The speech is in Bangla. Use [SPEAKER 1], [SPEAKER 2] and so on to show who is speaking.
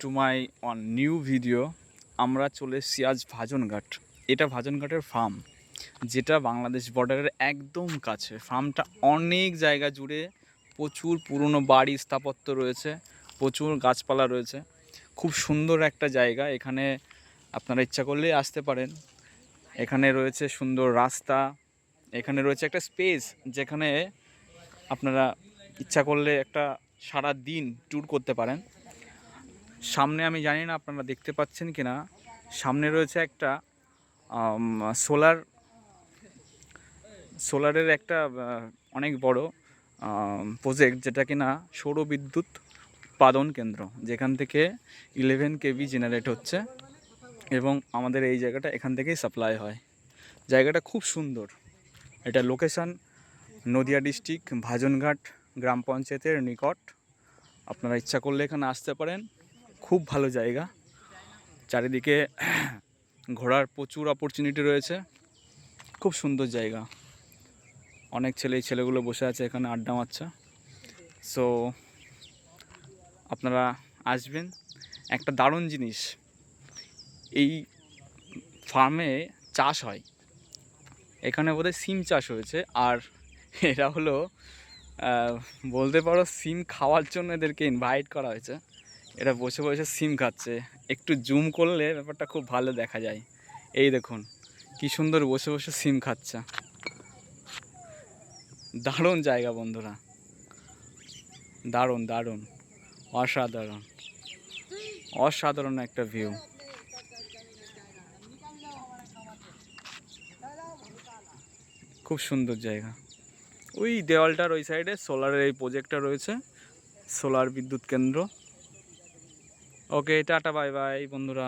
[SPEAKER 1] To my own new video. আমরা চলে এসেছি আজ ভাজনঘাট। এটা ভাজনঘাটের ফার্ম, যেটা বাংলাদেশ বর্ডারের একদম কাছে। ফার্মটা অনেক জায়গা জুড়ে, প্রচুর পুরনো বাড়ি স্থাপত্য রয়েছে, প্রচুর গাছপালা রয়েছে। খুব সুন্দর একটা জায়গা। এখানে আপনারা ইচ্ছা করলেই আসতে পারেন। এখানে রয়েছে সুন্দর রাস্তা, এখানে রয়েছে একটা স্পেস যেখানে আপনারা ইচ্ছা করলে একটা সারা দিন ট্যুর করতে পারেন। সামনে আমি জানি না আপনারা দেখতে পাচ্ছেন কি না, সামনে রয়েছে একটা সোলারের একটা অনেক বড় প্রজেক্ট, যেটা কিনা সৌরবিদ্যুৎ উৎপাদন কেন্দ্র, যেখান থেকে 11 কেভি জেনারেট হচ্ছে এবং আমাদের এই জায়গাটা এখান থেকেই সাপ্লাই হয়। জায়গাটা খুব সুন্দর। এটা লোকেশান নদিয়া ডিস্ট্রিক্ট, ভাজনঘাট গ্রাম পঞ্চায়েতের নিকট। আপনারা ইচ্ছা করলে এখানে আসতে পারেন। খুব ভালো জায়গা, চারিদিকে ঘোরার প্রচুর অপরচুনিটি রয়েছে। খুব সুন্দর জায়গা। অনেক ছেলেগুলো বসে আছে এখানে আড্ডা মারছে। সো আপনারা আসবেন। একটা দারুণ জিনিস, এই ফার্মে চাষ হয়। এখানে বোধহয় সিম চাষ হয়েছে, আর এরা হলো বলতে পারো সিম খাওয়ার জন্য এদেরকে ইনভাইট করা হয়েছে। এরা বসে বসে সিম খাচ্ছে। একটু জুম করলে ব্যাপারটা খুব ভালো দেখা যায়। এই দেখুন কি সুন্দর বসে বসে সিম খাচ্ছে। দারুণ জায়গা বন্ধুরা, দারুণ দারুণ, অসাধারণ অসাধারণ একটা ভিউ। খুব সুন্দর জায়গা। ওই দেওয়ালটার ওই সাইডে সোলারের এই প্রজেক্টটা রয়েছে, সোলার বিদ্যুৎ কেন্দ্র। ওকে, টাটা বাই বাই বন্ধুরা।